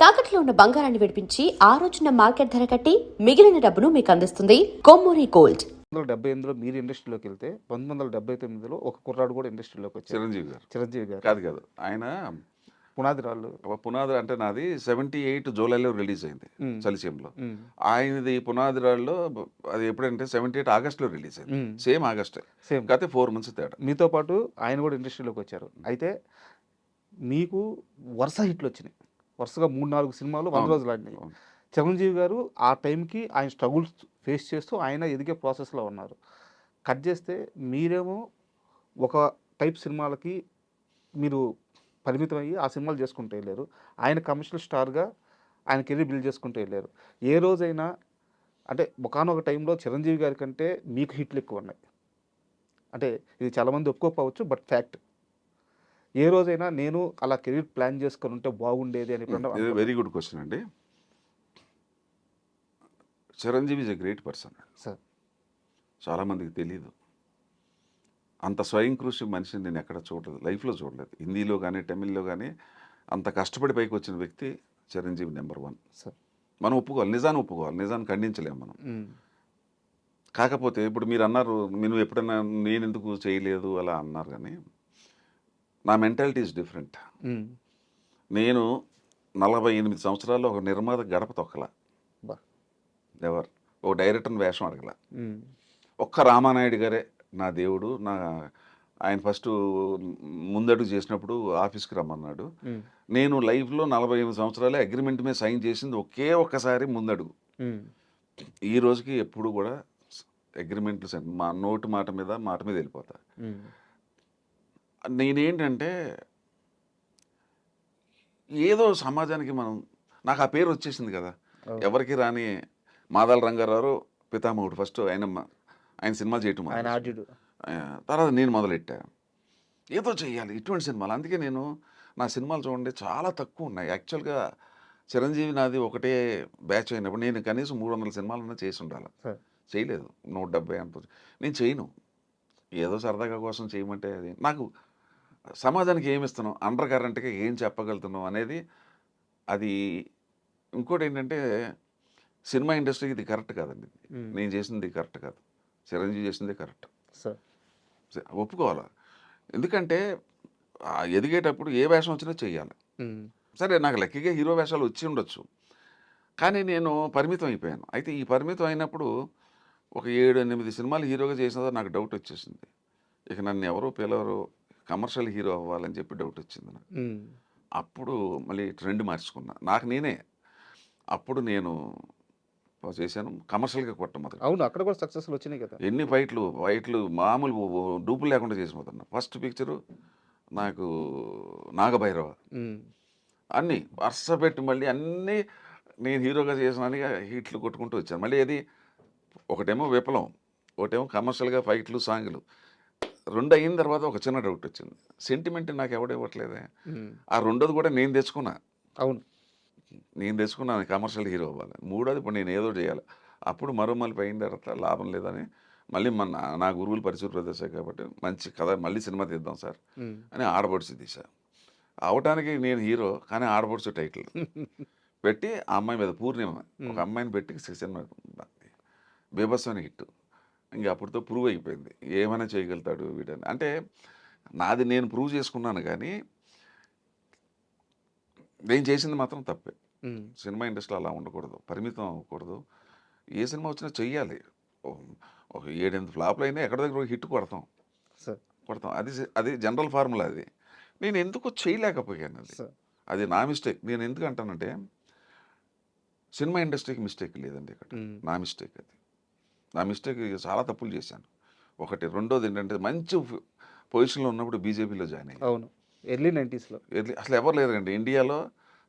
తాకట్లో ఉన్న బంగారాన్ని విడిపించి ఆ రోజున మార్కెట్ ధర కట్టి మిగిలిన డబ్బును మీకు అందిస్తుంది కొమ్మూరి గోల్డ్. 1978లో మీరు ఇండస్ట్రీలోకి వెళ్తే 1979లో ఒక కుర్రాడు కూడా ఇండస్ట్రీలోకి వచ్చారు. చిరంజీవి గారు కాదు ఆయన పునాది రాళ్ళు. పునాది అంటే నాది 78 జూలైలో రిలీజ్ అయింది చలిసీమలో. ఆయనది పునాది రాళ్ళలో అది ఎప్పుడంటే 78 ఆగస్టులో రిలీజ్ అయింది. సేమ్ ఆగస్టే, సేమ్ కాకపోతే 4 months తేడా. మీతో పాటు ఆయన కూడా ఇండస్ట్రీలోకి వచ్చారు. అయితే మీకు వరుస హిట్లు వచ్చినాయి, వరుసగా 3-4 సినిమాలు 100 రోజులు ఆడినాయి. చిరంజీవి గారు ఆ టైంకి ఆయన స్ట్రగుల్స్ ఫేస్ చేస్తూ ఆయన ఎదిగే ప్రాసెస్లో ఉన్నారు. కట్ చేస్తే మీరేమో ఒక టైప్ సినిమాలకి మీరు పరిమితం అయ్యి ఆ సినిమాలు చేసుకుంటూ వెళ్ళారు. ఆయన కమర్షియల్ స్టార్గా ఆయన కెరీర్ బిల్డ్ చేసుకుంటూ వెళ్ళారు. ఏ రోజైనా అంటే ఒకానొక టైంలో చిరంజీవి గారి కంటే మీకు హిట్లు ఎక్కువ ఉన్నాయి, అంటే ఇది చాలామంది ఒప్పుకోకపోవచ్చు, బట్ ఫ్యాక్ట్. ఏ రోజైనా నేను అలా కెరీర్ ప్లాన్ చేసుకొని ఉంటే బాగుండేది అని వెరీ గుడ్ క్వశ్చన్ అండి. Chiranjeevi is a great person sir. చాలామందికి తెలియదు. అంత స్వయం కృషి మనిషిని నేను ఎక్కడ చూడలేదు, లైఫ్లో చూడలేదు. హిందీలో కానీ తమిళ్లో కానీ అంత కష్టపడి పైకి వచ్చిన వ్యక్తి చిరంజీవి నెంబర్ 1 సార్. మనం ఒప్పుకోవాలి, నిజాన్ని ఒప్పుకోవాలి, నిజాన్ని ఖండించలేము మనం. కాకపోతే ఇప్పుడు మీరు అన్నారు, నేను ఎప్పుడైనా నేను ఎందుకు చేయలేదు అలా అన్నారు, కానీ నా మెంటాలిటీ ఈజ్ డిఫరెంట్. నేను 48 సంవత్సరాల్లో ఒక నిర్మాత గడప తొక్కల, ఎవరు ఓ డైరెక్టర్ని వేషం అడగల. ఒక్క రామానాయుడు గారే నా దేవుడు. ఆయన ఫస్ట్ ముందడుగు చేసినప్పుడు ఆఫీస్కి రమ్మన్నాడు. నేను లైఫ్లో 48 సంవత్సరాలే అగ్రిమెంట్ మీద సైన్ చేసింది ఒకే ఒక్కసారి ముందడుగు. ఈ రోజుకి ఎప్పుడు కూడా అగ్రిమెంట్లు మా మాట మీద వెళ్ళిపోతా. నేనేంటంటే ఏదో సమాజానికి నాకు ఆ పేరు వచ్చేసింది కదా, ఎవరికి రాని మాదాల రంగారావు పితామహుడు. ఫస్ట్ ఆయన సినిమా చేయటం, తర్వాత నేను మొదలెట్టా ఏదో చెయ్యాలి ఇటువంటి సినిమాలు. అందుకే నేను నా సినిమాలు చూడండి చాలా తక్కువ ఉన్నాయి. యాక్చువల్గా చిరంజీవి నాది ఒకటే బ్యాచ్ అయినప్పుడు నేను కనీసం 300 సినిమాలన్నా చేసి ఉండాలి, చేయలేదు. 170 అనుకోవచ్చు. నేను చేయను, ఏదో సరదాగా కోసం చేయమంటే అది నాకు సమాజానికి ఏమి ఇస్తున్నాం, అండర్ కరెంట్గా ఏం చెప్పగలుగుతున్నాం అనేది అది. ఇంకోటి ఏంటంటే సినిమా ఇండస్ట్రీకి ఇది కరెక్ట్ కాదండి. నేను చేసింది కరెక్ట్ కాదు, చిరంజీవి చేసింది కరెక్ట్, ఒప్పుకోవాలి. ఎందుకంటే ఎదిగేటప్పుడు ఏ వేషం వచ్చినా చెయ్యాలి. సరే, నాకు లక్కీగా హీరో వేషాలు వచ్చి ఉండొచ్చు, కానీ నేను పరిమితం అయిపోయాను. అయితే ఈ పరిమితం అయినప్పుడు ఒక 7-8 సినిమాలు హీరోగా చేసిన నాకు డౌట్ వచ్చేసింది. ఇక నన్ను ఎవరో పిలవరు, కమర్షియల్ హీరో అవ్వాలని చెప్పి డౌట్ వచ్చింది నాకు. అప్పుడు మళ్ళీ ట్రెండ్ మార్చుకున్నా నాకు నేనే. అప్పుడు నేను చేశాను కమర్షియల్గా కొట్ట మొదలు. అవును, అక్కడ కూడా సక్సెస్ఫుల్ వచ్చినాయి కదా. ఎన్ని ఫైట్లు మామూలు డూపులు లేకుండా చేసిపోతున్నా. ఫస్ట్ పిక్చరు నాకు నాగభైరవ, అన్నీ వరుస పెట్టి మళ్ళీ అన్నీ నేను హీరోగా చేసిన హిట్లు కొట్టుకుంటూ వచ్చాను. మళ్ళీ అది ఒకటేమో విప్లవం, ఒకటేమో కమర్షియల్గా ఫైట్లు సాంగ్లు. 2 అయిన తర్వాత ఒక చిన్న డౌట్ వచ్చింది, సెంటిమెంట్ నాకు ఎవడివ్వట్లేదే. ఆ 2వది కూడా నేను తెచ్చుకున్నా. అవును, నేను తెచ్చుకున్నాను కమర్షియల్ హీరో అవ్వాలి. 3వది ఇప్పుడు నేను ఏదో చేయాలి. అప్పుడు మళ్ళీ అయిన తర్వాత లాభం లేదని మళ్ళీ నా గురువులు పరిచయ ప్రదేశాలు కాబట్టి మంచి కథ మళ్ళీ సినిమా తీద్దాం సార్ అని ఆడబడుచు తీసా. అవటానికి నేను హీరో, కానీ ఆడబడుచు టైటిల్ పెట్టి ఆ అమ్మాయి మీద పూర్ణిమ ఒక అమ్మాయిని పెట్టి సినిమా బీభత్సమైన హిట్. ఇంకా అప్పటితో ప్రూవ్ అయిపోయింది ఏమైనా చేయగలుగుతాడు వీడని. అంటే నాది నేను ప్రూవ్ చేసుకున్నాను, కానీ నేను చేసింది మాత్రం తప్పే. సినిమా ఇండస్ట్రీ అలా ఉండకూడదు, పరిమితం అవ్వకూడదు. ఏ సినిమా వచ్చినా చెయ్యాలి. ఒక 7-8 ఫ్లాప్లు అయినా ఎక్కడ దగ్గర హిట్ కొడతాం. అది జనరల్ ఫార్ములా. అది నేను ఎందుకో చేయలేకపోయాను. అది నా మిస్టేక్. నేను ఎందుకు అంటానంటే సినిమా ఇండస్ట్రీకి మిస్టేక్ లేదండి ఇక్కడ, నా మిస్టేక్. అది నా మిస్టేక్. చాలా తప్పులు చేశాను. ఒకటి. 2వది ఏంటంటే మంచి పొజిషన్లో ఉన్నప్పుడు బీజేపీలో జాయిన్ అయ్యాను. అవును, ఎర్లీ 90sలో. అసలు ఎవరు లేరండి ఇండియాలో.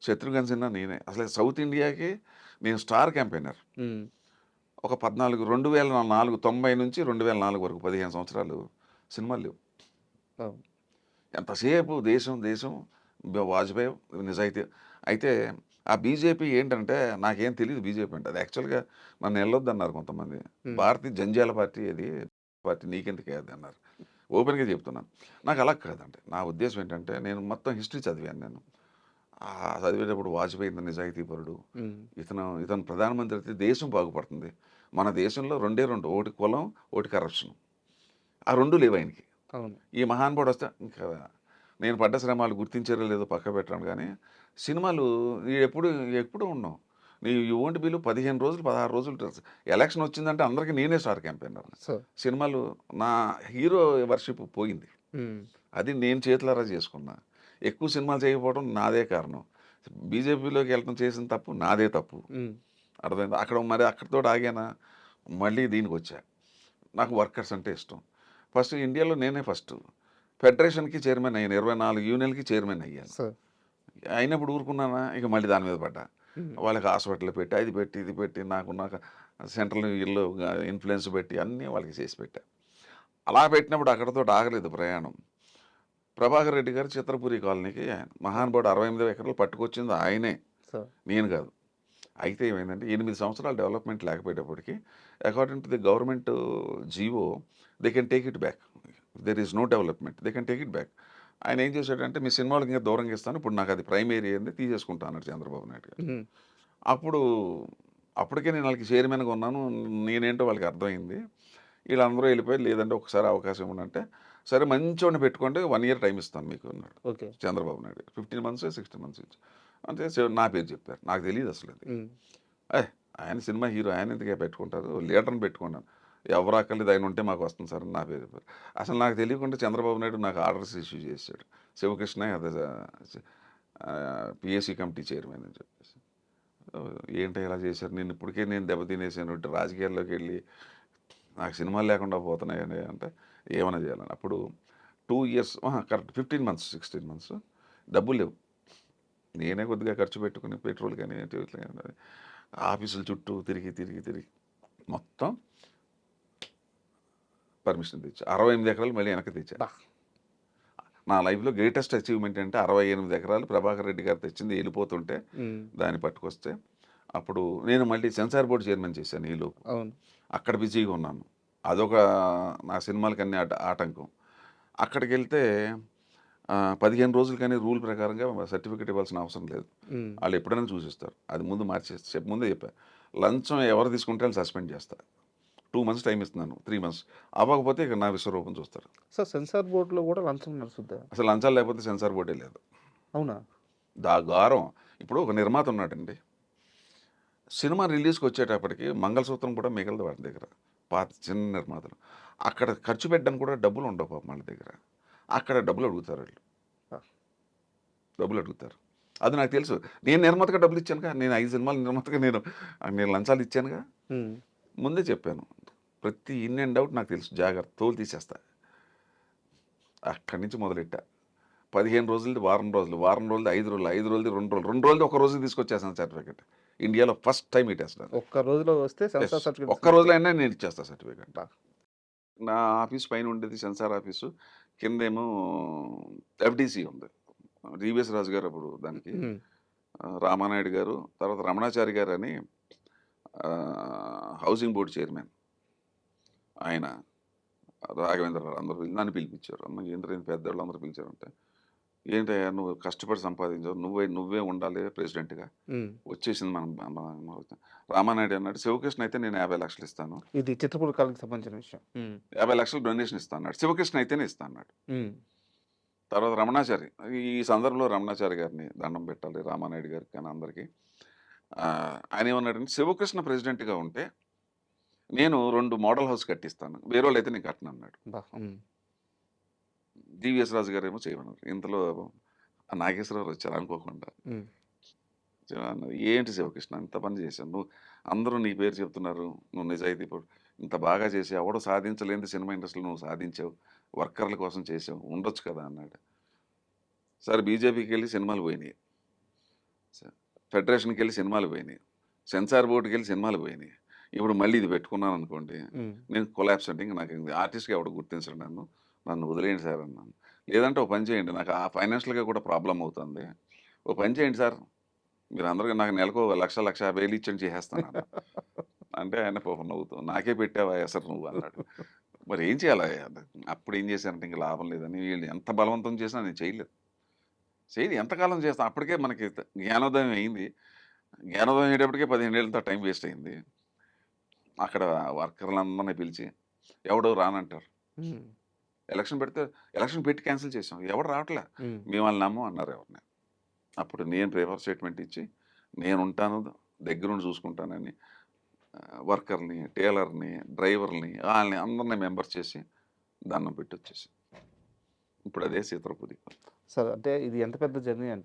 శత్రుఘ్న సిన్హా నేనే. అసలు సౌత్ ఇండియాకి నేను స్టార్ క్యాంపెయినర్. ఒక 2004 నుంచి 2004 వరకు 15 సంవత్సరాలు సినిమాలు లేవు. ఎంతసేపు దేశం వాజ్పేయి నిజాయితీ. అయితే ఆ బీజేపీ ఏంటంటే నాకేం తెలియదు బీజేపీ అంటే. అది యాక్చువల్గా నన్ను వెళ్ళొద్దు అన్నారు కొంతమంది. భారతీయ జంజాల పార్టీ, అది పార్టీ నీకెందుకు అది అన్నారు. ఓపెన్గా చెప్తున్నాను. నాకు అలా కాదండి. నా ఉద్దేశం ఏంటంటే నేను మొత్తం హిస్టరీ చదివాను. నేను చదివేటప్పుడు వాజ్పేయి ఇంత నిజాయితీపరుడు, ఉమ్. ఇతను ప్రధానమంత్రి అయితే దేశం బాగుపడుతుంది. మన దేశంలో రెండే రెండు, ఒకటి కులం, ఒకటి కరప్షన్. ఆ రెండు లేవు ఆయనకి. అవును. ఈ మహానుభావుడు వస్తే ఇంకా నేను పడ్డ శ్రమాలు గుర్తించారో లేదో పక్క పెట్టాను, కానీ సినిమాలు ఎప్పుడు ఎప్పుడు ఉన్నాం. యూ వోంట్ బిలీవ్ 15 రోజులు 16 రోజులు ఎలక్షన్ వచ్చిందంటే అందరికీ నేనే స్టార్ క్యాంపెయినర్. సో సినిమాలు నా హీరో వర్షిప్ పోయింది. ఉమ్. అది నేను చేతులారా చేసుకున్నా. ఎక్కువ సినిమాలు చేయకపోవడం నాదే కారణం. బీజేపీలోకి వెళ్ళడం చేసిన తప్పు నాదే తప్పు. ఉమ్. అర్థమైంది. మరి అక్కడితో ఆగానా, మళ్ళీ దీనికి వచ్చా. నాకు వర్కర్స్ అంటే ఇష్టం. ఫస్ట్ ఇండియాలో నేనే ఫస్ట్ ఫెడరేషన్కి చైర్మన్ అయ్యాను. 24 యూనియన్కి చైర్మన్ అయ్యాను. సో అయినప్పుడు ఊరుకున్నానా, ఇక మళ్ళీ దాని మీద పడ్డా. ఉమ్. వాళ్ళకి హాస్పిటల్ పెట్టి, అది పెట్టి, ఇది పెట్టి, నాకు సెంట్రల్ వీళ్ళు ఇన్ఫ్లుయెన్స్ పెట్టి అన్నీ వాళ్ళకి చేసి పెట్టా. అలా పెట్టినప్పుడు అక్కడితో ఆగలేదు ప్రయాణం. ప్రభాకర్ రెడ్డి గారు చిత్రపురి కాలనీకి మహానుభావుడు 68 ఎకరాలు పట్టుకొచ్చింది ఆయనే, సో నేను కాదు. అయితే ఏమైందంటే 8 సంవత్సరాలు డెవలప్మెంట్ లేకపోయేటప్పటికి according to the government GO they can take it back. There is no development, they can take it back. ఆయన ఏం చేశాడంటే, మీ సినిమాలకు ఇంకా దూరంగా ఇస్తాను, ఇప్పుడు నాకు అది ప్రైమ్ ఏరియా ఏంది తీసేసుకుంటా అన్నాడు చంద్రబాబు నాయుడు గారు. ఉమ్. అప్పటికే నేను వాళ్ళకి చైర్మన్గా ఉన్నాను, నేనేంటో వాళ్ళకి అర్థమైంది. వీళ్ళందరూ వెళ్ళిపోయి, లేదంటే ఒకసారి అవకాశం ఇవ్వనంటే, సరే మంచోడిని పెట్టుకోండి, 1 ఇయర్ టైం ఇస్తాను మీకు అన్నాడు ఓకే. చంద్రబాబు నాయుడు గారు. 15 months 16 months ఇచ్చి అంటే నా పేరు చెప్పారు. నాకు తెలియదు అసలు అది. ఉమ్. ఆయన సినిమా హీరో, ఆయన ఎందుకే పెట్టుకుంటారు, లీడర్ని పెట్టుకున్నాను. ఎవరు అక్కర్లేదు, ఆయన ఉంటే మాకు వస్తుంది సార్ అని నా పేరు చెప్పారు. అసలు నాకు తెలియకుండా చంద్రబాబు నాయుడు నాకు ఆర్డర్స్ ఇష్యూ చేశాడు. శివకృష్ణ అదే పిఎస్సి కమిటీ చైర్మన్ అని చెప్పేసి. ఏంటో ఇలా చేశారు, నేను ఇప్పటికే నేను దెబ్బతినేసాను, రాజకీయాల్లోకి వెళ్ళి నాకు సినిమాలు లేకుండా పోతున్నాయని అంటే ఏమైనా చేయాలని. అప్పుడు 2 years కరెక్ట్ 15 months 16 months డబ్బులు లేవు. నేనే కొద్దిగా ఖర్చు పెట్టుకుని పెట్రోల్ కానీ ఆఫీసుల చుట్టూ తిరిగి మొత్తం పర్మిషన్ తెచ్చా. 68 ఎకరాలు మళ్ళీ వెనక్కి తెచ్చా. బా. నా లైఫ్లో గ్రేటెస్ట్ అచీవ్మెంట్ అంటే 68 ఎకరాలు ప్రభాకర్ రెడ్డి గారు తెచ్చింది వెళ్ళిపోతుంటే ఉమ్. దాన్ని పట్టుకొస్తే, అప్పుడు నేను మళ్ళీ సెన్సార్ బోర్డు చైర్మన్ చేశాను ఈలోపు. అవును. అక్కడ బిజీగా ఉన్నాను. అదొక నా సినిమాలకన్నీ ఆటంకం. అక్కడికి వెళ్తే 15 రోజులు కానీ రూల్ ప్రకారంగా సర్టిఫికేట్ ఇవ్వాల్సిన అవసరం లేదు. ఉమ్. వాళ్ళు ఎప్పుడైనా చూసిస్తారు. అది ముందు ముందే చెప్పారు. లంచం ఎవరు తీసుకుంటే వాళ్ళు సస్పెండ్ చేస్తారు. 2 months టైం ఇస్తున్నాను, 3 months అవ్వకపోతే ఇక నా విశ్వరూపం చూస్తారు. సో సెన్సార్ బోర్డులో కూడా లంచం నడుస్తుందా? అసలు లంచాలు లేకపోతే సెన్సార్ బోర్డే లేదు. అవునా? గారం. ఇప్పుడు ఒక నిర్మాత ఉన్నాడండి, సినిమా రిలీజ్కి వచ్చేటప్పటికి మంగళసూత్రం కూడా మిగలదు వాడి దగ్గర. పాత చిన్న నిర్మాతలు అక్కడ ఖర్చు పెట్టడానికి కూడా డబ్బులు ఉండవు పాపం వాళ్ళ దగ్గర. అక్కడ డబ్బులు అడుగుతారు వాళ్ళు, డబ్బులు అడుగుతారు. అది నాకు తెలుసు. నేను నిర్మాతగా డబ్బులు ఇచ్చానుగా, నేను 5 సినిమాలు నిర్మాతగా నేను లంచాలు ఇచ్చానుగా. ఉమ్. ముందే చెప్పాను, ప్రతి ఇన్ అండ్ అవుట్ నాకు తెలుసు, జాగ్రత్త తోలు తీసేస్తా. అక్కడి నుంచి మొదలెట్టా. 15 రోజులది వారం రోజులు, వారం రోజులది 5 రోజులు, 5 రోజులది 2 రోజులు, 2 రోజులది ఒక రోజుకి తీసుకొచ్చేస్తాను సర్టిఫికేట్. ఇండియాలో ఫస్ట్ టైం ఇట్టేస్తాను. ఒక్క రోజులో వస్తే సెన్సార్ సర్టిఫికేట్ ఒక్క రోజులో అయినా నేను ఇచ్చేస్తాను సర్టిఫికేట్. నా ఆఫీస్ పైన ఉండేది సెన్సార్ ఆఫీసు, కిందేమో ఎఫ్డిసి ఉంది. డివిఎస్ రాజు గారు అప్పుడు దానికి ఉమ్. రామానాయుడు గారు, తర్వాత రమణాచారి గారు అని హౌసింగ్ బోర్డు చైర్మన్ ఆయన, రాఘవేంద్రరావు అందరూ నన్ను పిలిపించారు. అమ్మ ఏంద్ర పెద్దవాళ్ళు అందరూ పిలిచారంటే, ఏంటయ్యా నువ్వు కష్టపడి సంపాదించావు, నువ్వే ఉండాలి ప్రెసిడెంట్గా, ఉమ్. వచ్చేసింది రామానాయుడు అన్నాడు, శివకృష్ణ అయితే నేను 50 లక్షలు ఇస్తాను, ఇది చిత్రపూర్ కాలనీకి సంబంధించిన విషయం. ఉమ్. 50 లక్షలు డొనేషన్ ఇస్తాను అన్నాడు. శివకృష్ణ అయితేనే ఇస్తా అన్నాడు. ఉమ్. తర్వాత రమణాచారి, ఈ సందర్భంలో రమణాచారి గారిని దండం పెట్టాలి, రామానాయుడు గారికి కానీ అందరికీ. ఆయన ఏమన్నాడంటే, శివకృష్ణ ప్రెసిడెంట్గా ఉంటే నేను 2 మోడల్ హౌస్ కట్టిస్తాను, వేరే వాళ్ళు అయితే నేను కట్టను అన్నాడు. బా. ఉమ్. డివిఎస్ రాజు గారు ఏమో చేయమన్నారు. ఇంతలో నాగేశ్వరరావు వచ్చారు అనుకోకుండా. ఉమ్. అన్నది, ఏంటి శివకృష్ణ ఇంత పని చేశాను, నువ్వు అందరూ నీ పేరు చెప్తున్నారు, నువ్వు నిజాయితీ ఇంత బాగా చేసి ఎవడో సాధించలేని సినిమా ఇండస్ట్రీలో నువ్వు సాధించావు, వర్కర్ల కోసం చేసావు, ఉండొచ్చు కదా అన్నాడు. సరే బీజేపీకి వెళ్ళి సినిమాలు పోయినాయి, ఫెడరేషన్కి వెళ్ళి సినిమాలు పోయినాయి, సెన్సార్ బోర్డుకి వెళ్ళి సినిమాలు పోయినాయి. ఇప్పుడు మళ్ళీ ఇది పెట్టుకున్నాను అనుకోండి, నేను కొలాప్స్ అంటే ఇంకా నాకు ఆర్టిస్ట్గా ఎవడు గుర్తించడం, నన్ను వదిలేయండి సార్ అన్నాను. లేదంటే ఓ పని చేయండి, నాకు ఆ ఫైనాన్షియల్గా కూడా ప్రాబ్లం అవుతుంది, ఓ పని చేయండి సార్, మీరు అందరికీ నాకు నెలకు 1,50,000 ఇచ్చని చేసేస్తాను అంటే ఆయన పాపం నవ్వుతావు, నాకే పెట్టావా సార్ నువ్వు అన్నాడు. మరి ఏం చేయాలి, అప్పుడు ఏం చేశానంటే ఇంకా లాభం లేదని, వీళ్ళు ఎంత బలవంతం చేసినా నేను చేయలేదు. చేయదు ఎంతకాలం చేస్తాం అప్పటికే మనకి జ్ఞానోదయం అయింది. జ్ఞానోదయం అయ్యేటప్పటికే 15 ఏళ్ళతో టైం వేస్ట్ అయింది. అక్కడ వర్కర్లందరినీ పిలిచి ఎవడో రానంటారు. ఉమ్, ఎలక్షన్ పెట్టి క్యాన్సిల్ చేసాం. ఎవడు రావట్లే. ఉమ్, మేము వాళ్ళని నమ్మం అన్నారు ఎవరిని. అప్పుడు నేను పేపర్ స్టేట్మెంట్ ఇచ్చి నేను ఉంటాను దగ్గరుండి చూసుకుంటానని వర్కర్ని, టేలర్ని, డ్రైవర్ని వాళ్ళని అందరినీ మెంబర్ చేసి దండం పెట్టి వచ్చేసి ఇప్పుడు అదే సీతరపురి. సార్ అంటే ఇది ఎంత పెద్ద జర్నీ అంటే